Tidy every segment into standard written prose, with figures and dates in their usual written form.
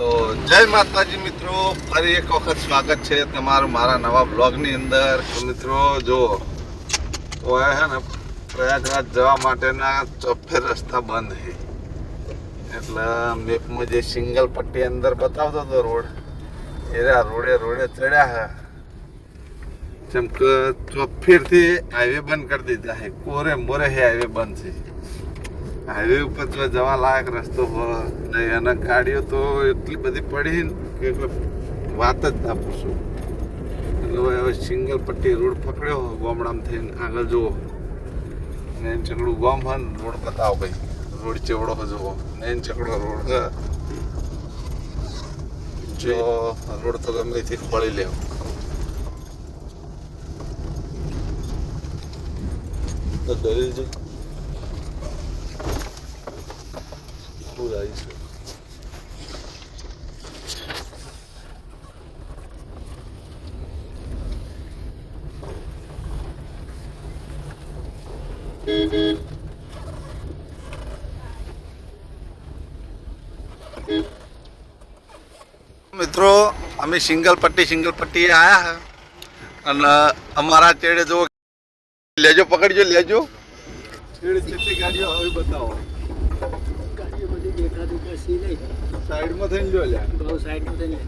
તો જય માતાજી મિત્રો, ફરી એક વખત સ્વાગત છે તમારું મારા નવા બ્લોગની અંદર. તો મિત્રો જો તો હે ને પ્રયાગરાજ જવા માટેના ચોફે રસ્તા બંધ છે. એટલે મેપમાં જે સિંગલ પટ્ટી અંદર બતાવતો હતો રોડ એ રોડે ચડ્યા છે. જેમ કે ચોફેરથી હાઈવે બંધ કરી દીધા છે. કોરે મોરે હાઈવે બંધ છે. હાઈવે ઉપર તો જવા લાયક રસ્તો નહીં અને ગાડીઓ તો એટલી બધી પડી કે વાત જ ના પૂછું. એટલે હવે સિંગલ પટ્ટી રોડ પકડ્યો ગામડામાં થઈને આગળ જુઓ નૈન ચકડું ગામ હોય ને રોડ બતાવો ભાઈ. રોડ ચેવડો જુઓ, નૈન ચકડો રોડ જો રોડ તો ગમે થી ખોળી લેવો. તો ડરી જ મિત્રો અમે સિંગલ પટ્ટી આયા અને અમારા ચેડે જો લેજો, પકડજો, લેજો ચેડે કેટલી ગાડીઓ આવી બતાવો. સાઈડમાં થઈને જો લ્યા, બહુ સાઈડમાં થઈને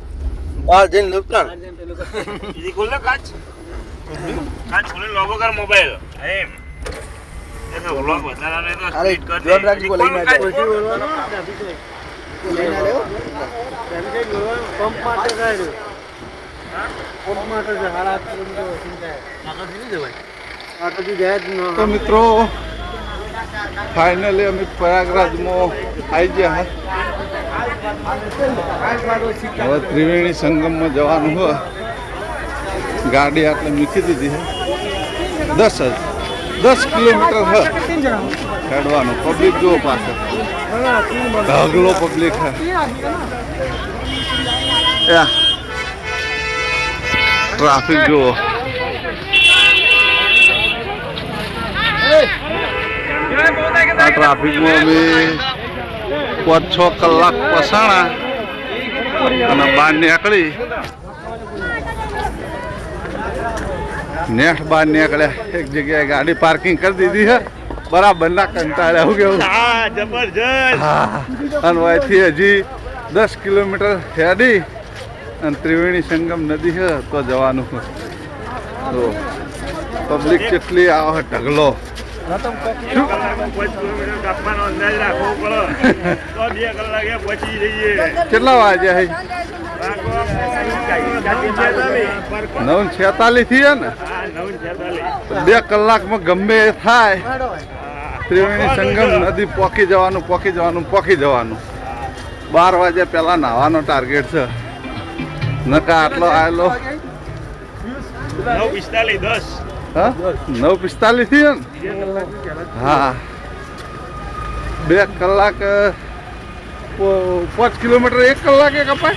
બહાર જઈને નુકસાન ઈ ખોલ કાચ ખોલે લોગો કર મોબાઈલ એમ એનો વ્લોગ વધારાને તો સ્પીડ કર દે. જોર રાખી કો લઈને આવજો. લઈને આવો ટ્રાફિક પંપ માટે ગાડ્યો પંપ માટે હારા કિલોમીટર ચિંતા આગળ નહીં જવાય. આગળથી જાય જ ન. તો મિત્રો ફાઇનલી અમે પ્રયાગરાજમાં આવી ગયા. હવે ત્રિવેણી સંગમમાં જવાનું હોય. ગાડી આટલે મૂકી દીધી છે. 10 કિલોમીટર છે હેડવાનું. પબ્લિક જુઓ પાછળ ઢગલો પબ્લિક છે. ટ્રાફિક જુઓ. આ ટ્રાફિકમાં અમે 5-6 કલાક પસાણા અને બહાર નીકળી બહાર નીકળ્યા. એક જગ્યાએ ગાડી પાર્કિંગ કરી દીધી છે. બરાબર ના કંટાળ્યા. હું કેવું જબરજસ્ત. હા અને અહીંથી હજી 10 કિલોમીટર હેડી અને ત્રિવેણી સંગમ નદી છે તો જવાનું. તો પબ્લિક કેટલી આવે ઢગલો. કેટલા વાગ્યા? 9:46 થી ને 2 કલાકમાં ગમે એ થાય ત્રિવેણી સંગમ નદી પોકી જવાનું. 12 વાગ્યા પહેલા નાવાનો ટાર્ગેટ છે. નકા આટલો આવેલો 9:45 થી ને. હા 2 કલાક 5 કિલોમીટર 1 કલાકે કપાય.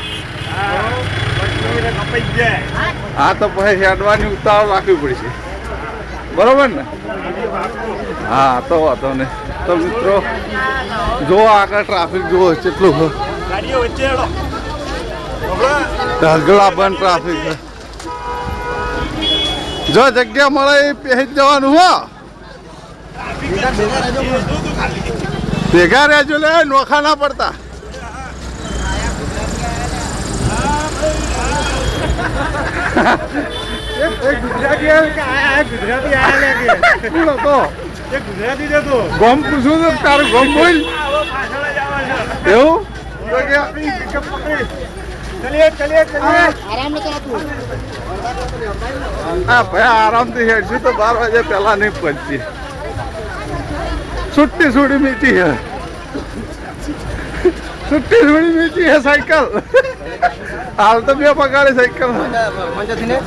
હા તો પછી હેડવાની ઉતાવળ રાખવી પડશે. બરોબર ને? હા તો વાંધો નહીં. તો મિત્રો જો આગળ ટ્રાફિક જુઓ કેટલું ઢગલા બંધ ટ્રાફિક છે. જો જગ્યા મળે એ પહેરી જવાનું. હો ભેગા રહેજો, લે નોખા ના પડતા. ગોમ પૂછું તો તારું ગોમ બોલ. એવું હા ભાઈ આરામથી હેડશું તો 12 વાગ્યા પહેલા નહીં પહોંચી. છૂટી મીઠી હે. મીઠી હે સાયકલ. હાલ તો 2 પગાડી સાયકલ.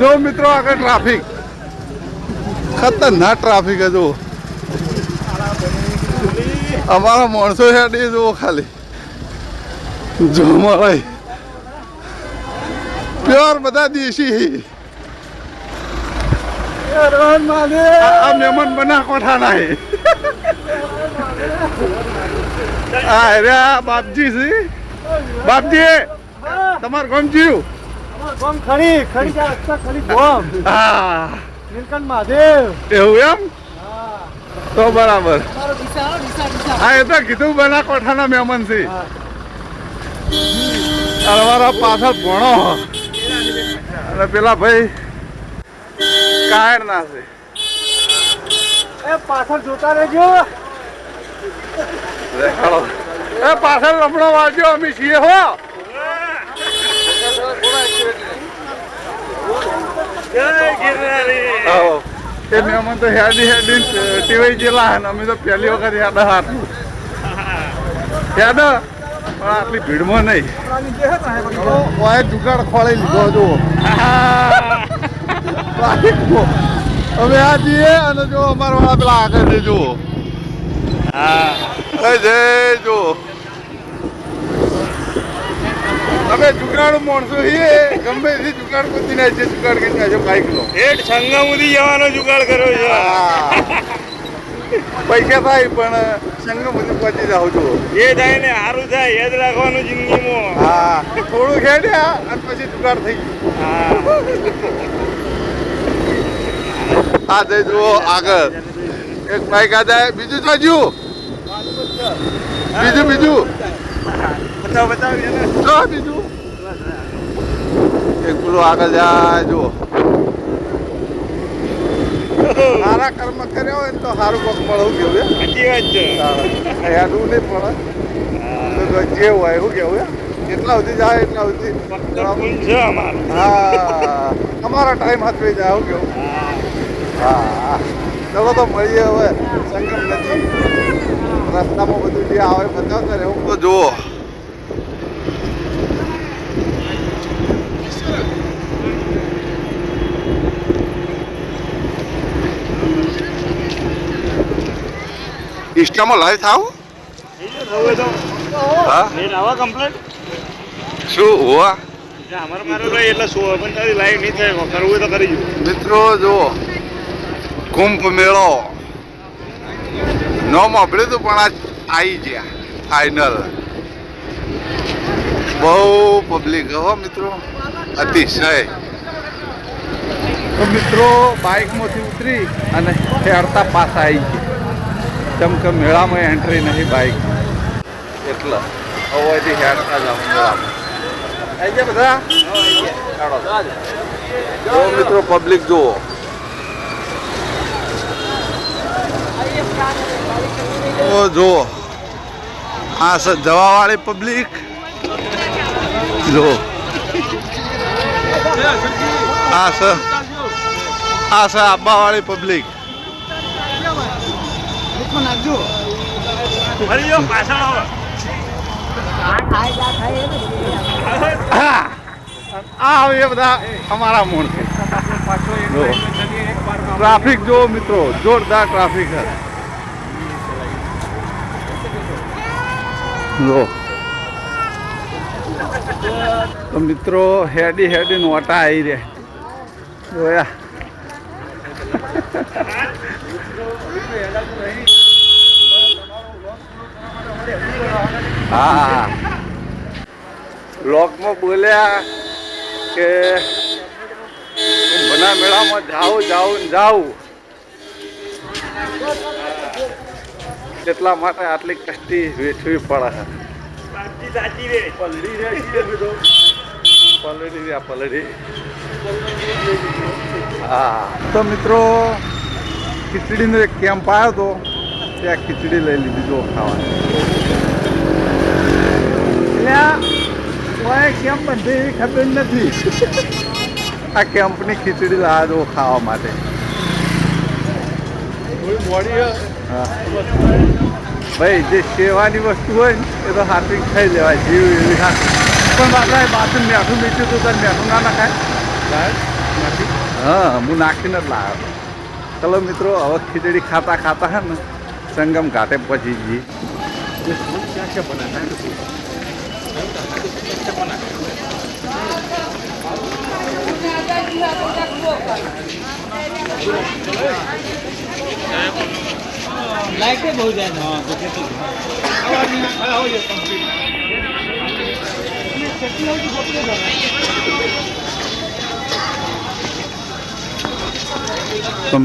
જો મિત્રો આગળ ટ્રાફિક ખતરનાક ટ્રાફિક હે. જો અમારા માણસો હેડી જુઓ ખાલી. જો મળે પ્યોર બધા દેશી. આ મહેમાન બના કોઠા ના. અરે બાપજી છે, બાપજી તમારું ગામ જીવ ગોમ ખડી ખડી ક્યાં રસ્તા ખડી ગોમ હા નીલકંઠ મહાદેવ એવું એમ હા તો બરાબર તમારો દિશા હા એ તો કીધું બના કોઠાના મહેમાન છે હા અમારા પાછળ ભણો અને પેલા ભાઈ કાયર ના છે એ પાછળ જોતા રહેજો દેખાડો એ પાછળ રમણો વાળજો અમે છીએ હો આવો. એ મહેમાન તો હેડી ટીવાઈ જેલા હે ને અમે તો પહેલી વખત હેડા હાથ હેડા પણ આટલી ભીડમાં નહીં ઓય જુગાડ ખોળી લીધો જો અમે આ જઈએ અને જો અમારા વાળા પેલા આગળ છે જુઓ જય જો અમે જુગાડ માણસો છીએ ગમે તે જુગાડ કુદી ના છે જુગાડ કરી નાખજો બાઈક નો હેઠ સંગમ સુધી જવાનો જુગાડ કર્યો છે પૈસા થાય પણ સંગમ સુધી પહોંચી જાવ છો એ થાય ને સારું થાય યાદ રાખવાનું જિંદગીમાં હા થોડું ખેડ્યા અને પછી જુગાડ થઈ ગયું હા જઈ જુઓ આગળ એક બાઈક આ જાય બીજું જોજુ બીજું બતાવ જો બીજું એક પેલું આગળ જાય જુઓ સારા કર્મ કર્યા હોય ને તો સારું કોક મળવું કેવું સાચી વાત છે યાદવું નહીં પડે જે હોય એવું કેવું જેટલા સુધી જાય એટલા સુધી ફક્ત ફૂલ છે અમારું હા અમારા ટાઈમ હાથવી જાય એવું કેવું હા ચલો તો મળીએ હવે સંગમ નથી રસ્તામાં બધું જે આવે બતાવતા રહેવું તો જુઓ ઇન્સ્ટામાં લાઈવ થાવ હા આવા કમ્પ્લેટ શું હોવા અમારે મારે ભાઈ એટલે શું પણ તારી લાઈવ નહીં થાય કરવું હોય તો કરી જવું મિત્રો જુઓ કુંભ મેળો નો મોકલ્યું હતું પણ આ આવી ગયા ફાઈનલ બહુ પબ્લિક હો મિત્રો અતિશય તો મિત્રો બાઇકમાંથી ઉતરી અને હેરતા પાછા આવી ગયા કેમ કે મેળામાં એન્ટ્રી નહીં બાઇક એટલે હવેથી હેરતા જાવ મેળામાં આવી ગયા બધા જો મિત્રો પબ્લિક જુઓ જુઓ આ છે જવાવાળી પબ્લિક જો આ છે આબાવાળી પબ્લિક ફરી જાઓ પાછળ આવો આ એ બધા અમારા મૂળ છે ટ્રાફિક જો મિત્રો જોરદાર ટ્રાફિક છે જો તો મિત્રો હેડી નોટા આવી રહ્યા જોયા હા બ્લોકમાં બોલ્યા કે કુંભના મેળામાં જાઉં એટલા માટે આટલી કષ્ટી વેઠવી પડે સાચી રે પલડી હા તો મિત્રો ખીચડીનો એક કેમ્પ આવ્યો હતો ત્યાં ખીચડી લઈ લીધી જો ખાવાની કેમ્પ બંધી એવી ખબર નથી આ કેમ્પની ખીચડી લાવ્યા જો ખાવા માટે હા ભાઈ જે સેવાની વસ્તુ હોય ને એ તો હાથથી ખાઈ લેવાય જીવ એવી પણ બાપા બાજુ મેઠું મીઠું તો મેઠું ના નાખાય હા હું નાખીને જ લાવ્યો ચલો મિત્રો હવે ખીચડી ખાતા હે ને સંગમ ઘાટે પહોંચી જઈએ लाइटें बहुत ज्यादा हाँ तो कैसे તો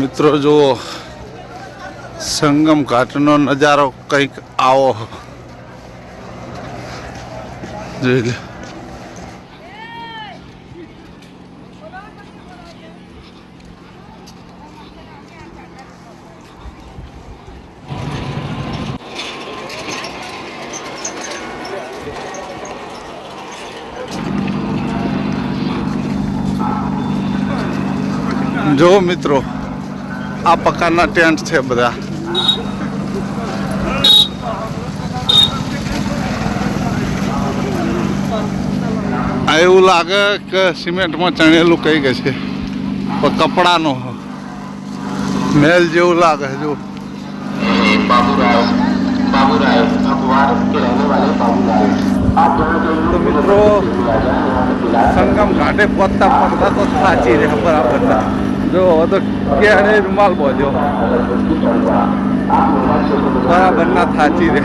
મિત્રો જુઓ સંગમ ઘાટનો નજારો કંઈક આવો જોઈ લે. જો મિત્રો આ પ્રકારના ટેન્ટ છે બધા. આ એવું લાગે કે સિમેન્ટમાં ચણેલું કઈ કે છે પણ કપડાનો મેલ જેવું લાગે જો. તો મિત્રો સંગમ ઘાટે પહોંચતા પહોંચતા તો સાચી રહે બરાબર જો હવે તો ક્યારે રૂમાલ બોલ્યો બરાબર ના થાચી રહે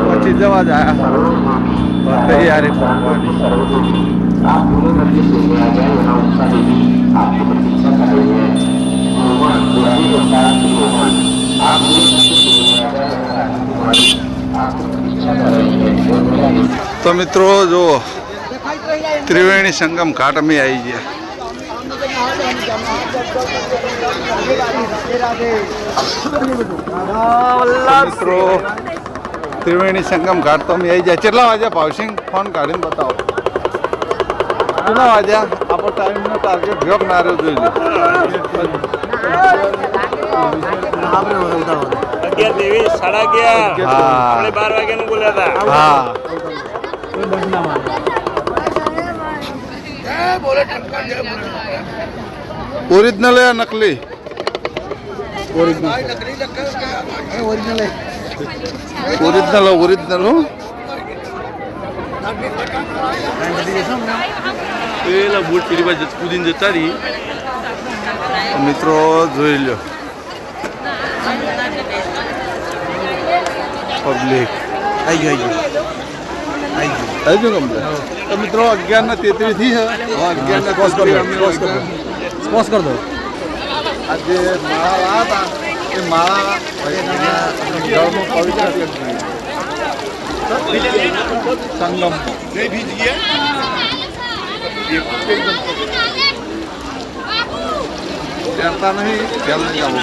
પછી જવા જ આયા તૈયારી તો મિત્રો જો ત્રિવેણી સંગમ ઘાટ અમે આવી ગયા. મિત્રો ત્રિવેણી સંગમ ઘાટ તો અમે આવી જાય. કેટલા વાગ્યા ભાવસિંગ ફોન કાઢીને બતાવો કેટલા વાગ્યા? આપણો ટાઈમનો ટાર્ગેટ ભેગ ના રહ્યો જોઈ લો. 11:23, 11:30. આપણે 12 વાગ્યાનું બોલ્યા હતા. હા ઓરિજિનલ है नकली? ओरिजिनल ओरिजिनल हो પેલા બુટ પેલી બાજુ કૂદીને જતા રહી. મિત્રો જોઈ લો પબ્લિક આવી ગયું કમ્પ્લેટ. તો મિત્રો 11:33 થી છે. 11:33 સ્પોસ કર દો. આજે માળા હતા એ માળા જળમાં પવિત્ર સંગમ તરતા નહીં ઘેર લઈ જવું.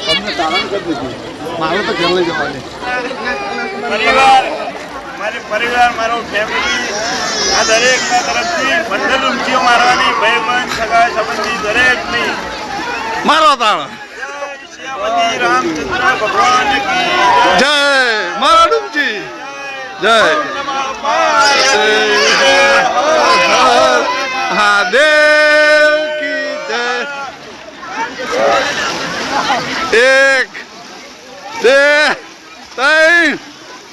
તમને તારણ કરી દીધું મારે તો ઘેર લઈ જવાની. પરિવાર મારો ફેમિલી આ દરેકના તરફથી બંને ઉમટીઓ મારવાની ભાઈબંધ સગા સંબંધી દરેકની મારો તારણ શ્યામતી રામચંદ્ર ભગવાન કી જય. મારા ડૂમજી જય. મહાદેવ કી જય. 1 2 3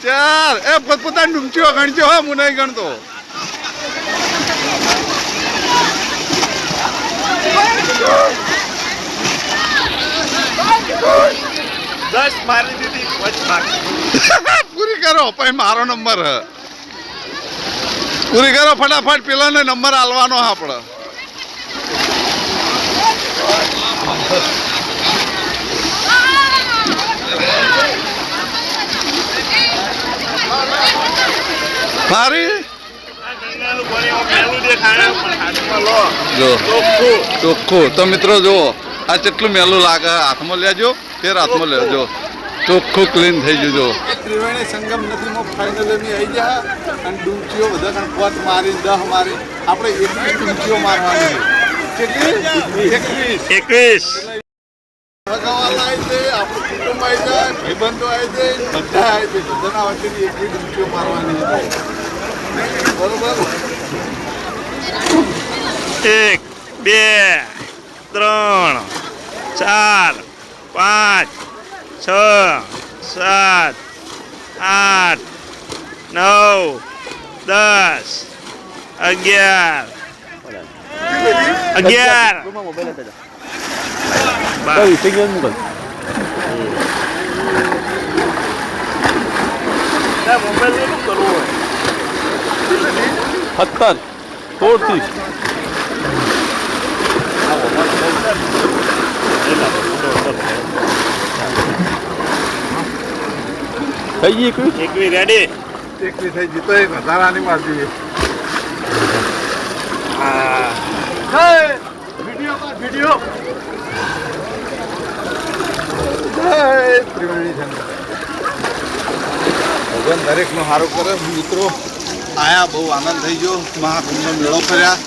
4 એ પોતપોતાની ડૂમચીઓ ગણજો હા હું નહીં ગણતો. દસ મારી દીધી પૂરી કરો પછી મારો નંબર હ પૂરી કરો ફટાફટ પેલાને નંબર આલવાનો આપણે. મારી જો ચોખ્ખું. તો મિત્રો જુઓ આ કેટલું મેલું લાગે. હાથમાં લેજો ફેર હાથમાં લેજો. ચોખ્ખું ક્લીન થઈ ગયું. જો ત્રિવેણી સંગમ નદીમાં ફાઇનલી આવી ગયા અને ડૂમચીઓ બધા કણ 5 મારી 10 મારી આપણે 21 ડૂમચીઓ મારવાની છે. કેટલી? 21. ભગવાન આવી છે, આપણું કુટુંબ આવી જાય, ભાઈબંધો આવી જાય, બધા આવી જાય. બધાના વચ્ચેની 21 ડૂમચીઓ મારવાની છે. બરોબર. 1 2 3 4 5 6 7 8 9 10 11 12 મોબાઈલ નું કરવું હોય 70 40 થઈ ગઈ એકવી રેડી એકલી થઈ ગઈ તો એક વધારાની મારતી વિડીયો ભગવાન દરેકનું સારું કરે મિત્રો. આયા બહુ આનંદ થઈ ગયો. મહાકુંભનો મેળો ફર્યા,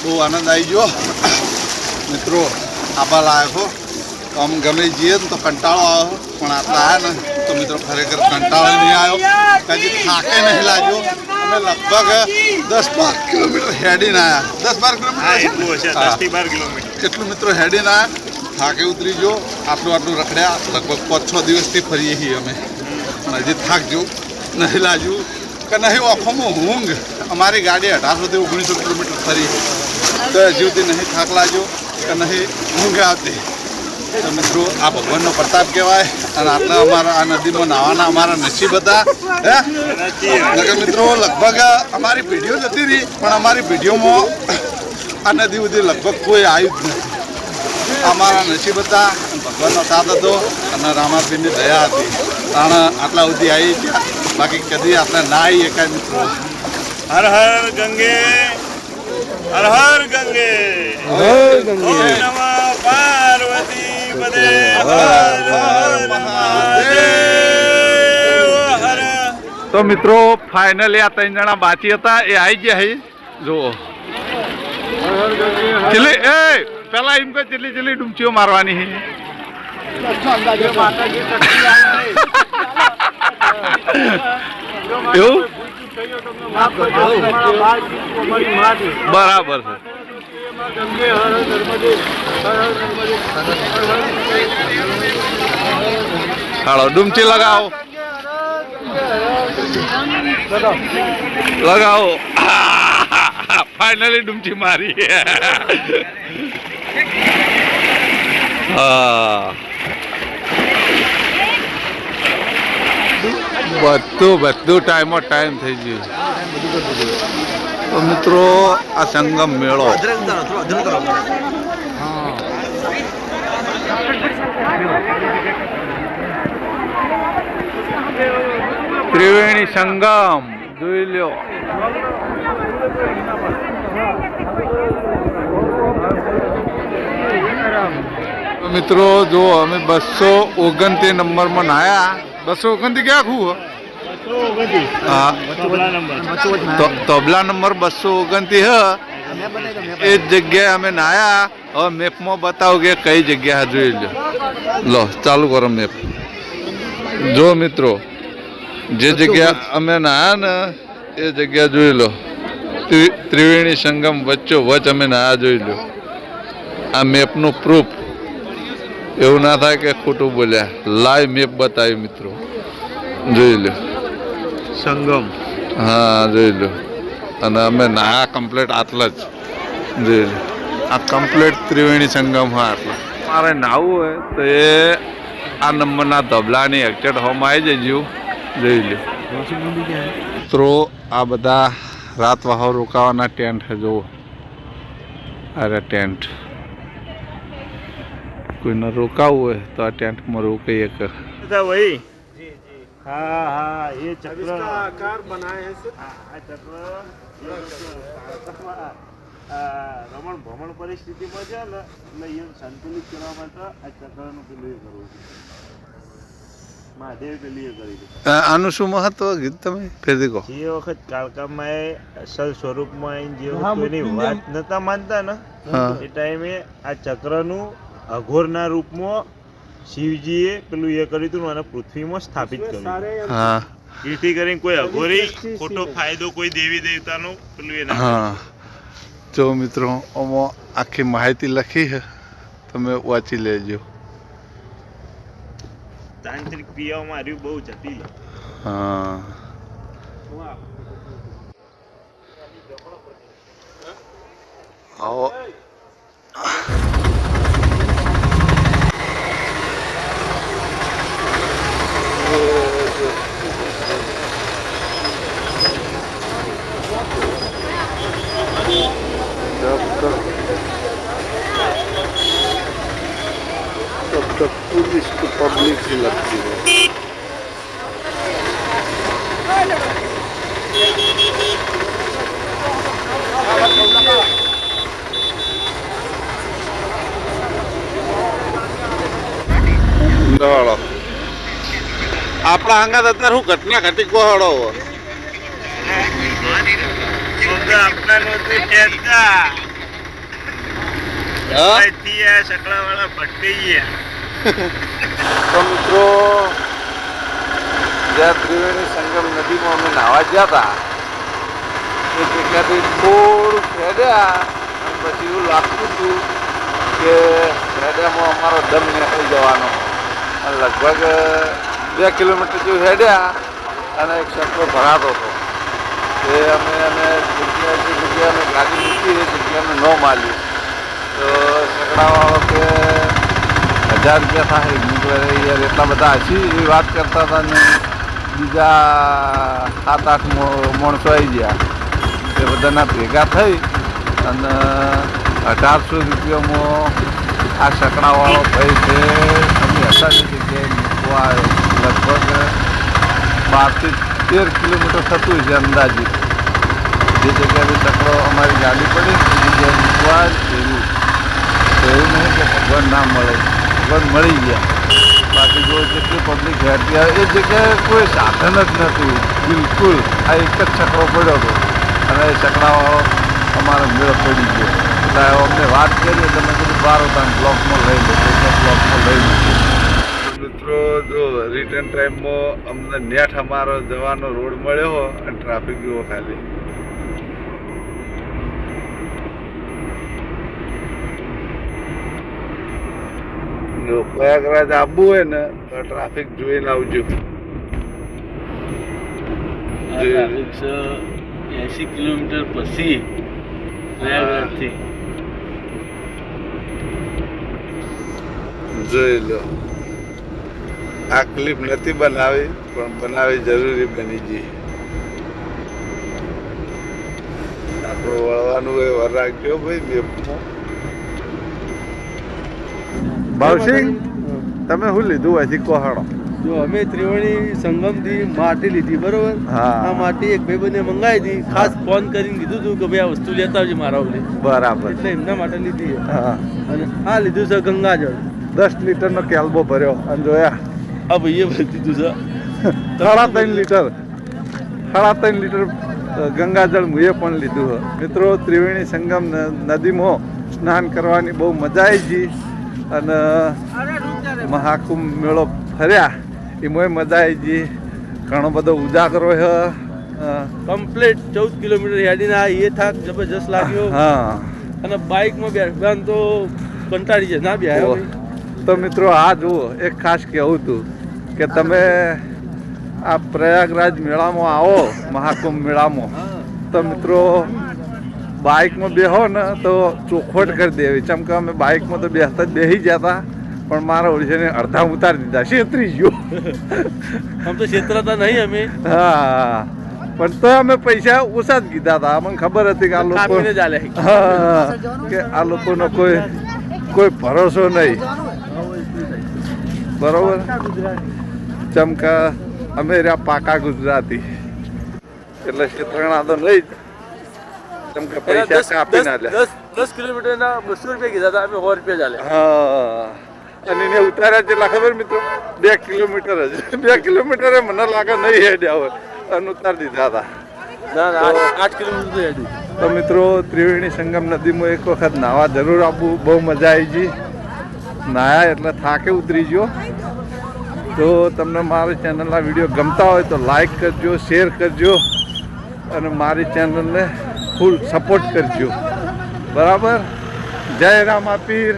બહુ આનંદ આવી ગયો મિત્રો. આબા લાયક હો તો આમ ગમે જઈએ ને તો કંટાળો આવ્યો, પણ આટલા આવ્યા ને તો મિત્રો ખરેખર કંટાળો નહીં આવ્યો. કદી થાકે નહીં લાગ્યો. અમે લગભગ 10-12 કિલોમીટર હેડીને આવ્યા. 10-12 કિલોમીટર એટલું મિત્રો હેડીને આવ્યા. થાકે ઉતરી ગયો. આટલું રખડ્યા. લગભગ 5-6 દિવસથી ફરીએ છીએ અમે, પણ હજી થાક જેવું નહીં લાગ્યું કે નહીં. આંખોમાં ઊંઘ. અમારી ગાડી 1800-1900 કિલોમીટર ફરી તો હજી સુધી નહીં થાક લાગ્યો કે નહીં ઊંઘ આવતી. તો મિત્રો આ ભગવાનનો પ્રતાપ કહેવાય. અને આટલા અમારા આ નદીમાં નાવાના અમારા નસીબ હતા. હે મિત્રો લગભગ અમારી પેઢીઓ જતી રહી, પણ અમારી પેઢીઓમાં આ નદી સુધી લગભગ કોઈ આવ્યું જ નથી. અમારા નસીબ હતા, ભગવાનનો સાથ હતો અને રામાપીરની દયા હતી. કારણ આટલા સુધી આવી ગયા. બાકી કદી આપણે ના આવી એકાય મિત્રો. હર હર ગંગે હર હર ગંગે ઓમ નમઃ પાર્વતી પદે હર હર મહાદેવ હર. તો મિત્રો ફાઇનલી આ 3 જણા બાકી હતા એ આવી ગયા છે. જુઓ ચીલી એ પેલા એમ કે ચીલી ડૂમચીઓ મારવાની છે. એવું બરાબર છે. હાલો ડૂમચી લગાવો લગાવો. ફાઇનલી ડૂમચી મારી. હા બધું ટાઈમ થઈ ગયું. તો મિત્રો આ સંગમ મેળો ત્રિવેણી સંગમ જોઈ લ્યો. મિત્રો જો અમે 229 નંબરમાં નાયા. 229 ક્યાં ખું? હા તબલા નંબર 229 હ. એ જ જગ્યાએ અમે નાયા. હવે મેપમાં બતાવો કે કઈ જગ્યા જોઈ લો. લો ચાલુ કરો મેપ. જો મિત્રો જે જગ્યા અમે નાયા ને એ જગ્યા જોઈ લો. ત્રિવેણી સંગમ વચ્ચોવચ અમે નાયા જોઈ લો. આ મેપનું પ્રૂફ. એવું ના થાય કે ખોટું બોલ્યા. લાઈવ મેપ બતાવ્યું મિત્રો. જોઈ લો સંગમ. હા જોઈ લો. અને અમે નાયા કમ્પ્લેટ આટલા જ. જોઈ લો આ કમ્પ્લેટ ત્રિવેણી સંગમ. હા આટલા. મારે નાહવું હોય તો એ આ નંબરના તબલાની એક્ઝેક્ટ હોમાં આવી જજો. જોઈ લો મિત્રો આ બધા રાત વાહો રોકાવાના ટેન્ટ છે. જુઓ અરે ટેન્ટ. કોઈને રોકાવું હોય તો આ ટેન્ટમાં રોકાઈએ કે वही हाँ हाँ ये चक्र आकार बनाए हैं सर. चक्र રમણ ભ્રમણ પરિસ્થિતિમાં છે ને એટલે એ સંતુલિત કરવા માટે આ ચક્રનું પેલું એ કરવું છે. મહાદેવ પેલું એ કરી દે. આનું શું મહત્વ ગીત તમે ફેરથી કહો. જે વખત કાળકામાં એ અસલ સ્વરૂપમાં આવીને જે વખત કોઈની વાત નતા માનતા ને એ ટાઈમે આ ચક્રનું અઘોરના રૂપમાં શિવજીએ પેલું એ કર્યું હતું અને પૃથ્વીમાં સ્થાપિત કર્યું. હા જેથી કરીને કોઈ અઘોરી ખોટો ફાયદો કોઈ દેવી દેવતાનો પેલું એ ના. હા જો મિત્રો આમાં આખી માહિતી લખી છે, તમે વાંચી લેજો. તાંત્રિક ક્રિયાઓમાં આવ્યું બહુ જટિલ. હા આવો આપણા અંગાત અત્યારે શું ઘટના ઘટી કોહડો આપણાનું હતું ખેંચતા અહીંથી આ સકડાવાળા ભટકાઈ ગયા. તો મિત્રો જ્યાં ત્રિવેણી સંગમ નદીમાં અમે નાહવા ગયા હતા એ જગ્યાથી થોડું ફેર્યા અને પછી એવું લાગતું હતું કે ફેર્યામાં અમારો દમ નીકળી જવાનો અને લગભગ 2 કિલોમીટર જેવું હેડ્યા અને એક સકડો ભરાતો હતો એ અમે જગ્યાએ અમે ગાડી મૂકી એ જગ્યાને ન માલ્યું તો સકડાવાળો કે 1000 રૂપિયા થાય નીકળે યાર એટલા બધા હશી એવી વાત કરતા હતા ને બીજા 7-8 માણસો આવી ગયા એ બધાના ભેગા થઈ અને 1800 રૂપિયામાં આ સકડાવાળો ભાઈ છે અમે હતાની જગ્યાએ મૂકવા આવ્યો લગભગ 12 થી 13 કિલોમીટર થતું છે અંદાજિત જે જગ્યાએ સકડો અમારી ગાડી પડી એ જગ્યાએ મૂકવા જેવું એવું નહીં કે ભગવાન ના મળે ભગવાન મળી ગયા બાકી જો જેટલી પબ્લિક હેરતી આવે એ જગ્યાએ કોઈ સાધન જ નહોતું બિલકુલ આ એક જ સકડો પડ્યો હતો અને એ સકડાવાળો અમારો મેળ પડી ગયો એટલે અમને વાત કરી એટલે મેં કીધું બહાર હતા બ્લોકમાં લઈ લો બ્લોકમાં લઈ લીધું. મિત્રો જો રિટર્ન ટાઈમમાં અમને નેટ અમારો જવાનો રોડ મળ્યો અને ટ્રાફિક જુઓ ખાલી જો પ્રયાગરાજ આવવું હોય ને તો ટ્રાફિક જોઈને આવજો. 80 કિલોમીટર પછી પ્રયાગરાજથી જોઈ લો આ ક્લિપ નથી બનાવી પણ બનાવી જરૂરી બની ગઈ. આપણે વળવાનું હોય વર રાખજો ભાઈ મેપમાં. ભાવસિંહ તમે શું લીધું હજી કોહાડો? જો અમે ત્રિવેણી સંગમથી માટી લીધી બરોબર. હા. આ માટી એક ભાઈબંધે મંગાવી હતી ખાસ ફોન કરીને કીધું હતું કે ભાઈ આ વસ્તુ લેતા આવજે મારા ઓલે બરાબર એટલે એમના માટે લીધી છે. હા અને આ લીધું છે ગંગાજળ 10 લીટરનો કેલ્બો ભર્યો અને જોયા આ ભાઈએ ભરી દીધું છે 3.5 લીટર 3.5 લીટર ગંગાજળ મુએ પણ લીધું હોય. મિત્રો ત્રિવેણી સંગમ નદીમાં સ્નાન કરવાની બહુ મજા આવી ગઈ અને મહાકુંભ મેળો ફર્યા એમાં મજા આવી ગઈ. ઘણો બધો ઉજાગરો છે કમ્પ્લીટ 14 કિલોમીટર હેડીને આ એ થાક જબરજસ્ત લાગ્યો. હા અને બાઇકમાં બેસવાનું તો કંટાળી જાય ના બેહાય તો મિત્રો આ જુઓ એક ખાસ કહેવું હતું કે તમે આ પ્રયાગરાજ મેળામાં આવો મહાકુંભ મેળામાં તો મિત્રો બાઇકમાં બેહો ને તો ચોખવટ કરી દેવી. ચમ કે અમે બાઇકમાં તો બેસતા જ બેસી જતા પણ મારા ઓડિશાને અડધા ઉતારી દીધા છેતરી ગયો. આમ તો છેતરાતા નહીં અમે હા પણ તો અમે પૈસા ઓછા જ કીધા હતા. અમને ખબર હતી કે આ લોકો કાપીને ચાલે. હા કે આ લોકોનો કોઈ ભરોસો નહીં બરોબર. ચમકા અમે રહ્યા પાકા ગુજરાતી એટલે ક્ષેત્રણા તો નહીં જ. ચમકા પૈસા કાપી ના લે. 10 કિલોમીટરના 200 રૂપિયા કીધા હતા અમે 100 રૂપિયા ચાલે. હા અને એને ઉતાર્યા જેટલા ખબર મિત્રો 2 કિલોમીટર જ 2 કિલોમીટર મને લાગે નહીં હેડ્યા હોય અને ઉતારી દીધા હતા. ના 8 કિલોમીટર તો હેડ્યું. તો મિત્રો ત્રિવેણી સંગમ નદીમાં એક વખત નાહવા જરૂર આવવું. બહુ મજા આવી ગઈ. નાહ્યા એટલે થાકે ઉતરી ગયો. તો તમને મારી ચેનલના વિડીયો ગમતા હોય તો લાઈક કરજો, શેર કરજો અને મારી ચેનલને ફૂલ સપોર્ટ કરજો. બરાબર. જય રામાપીર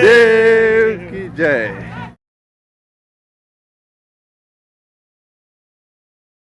દેવ કી જય.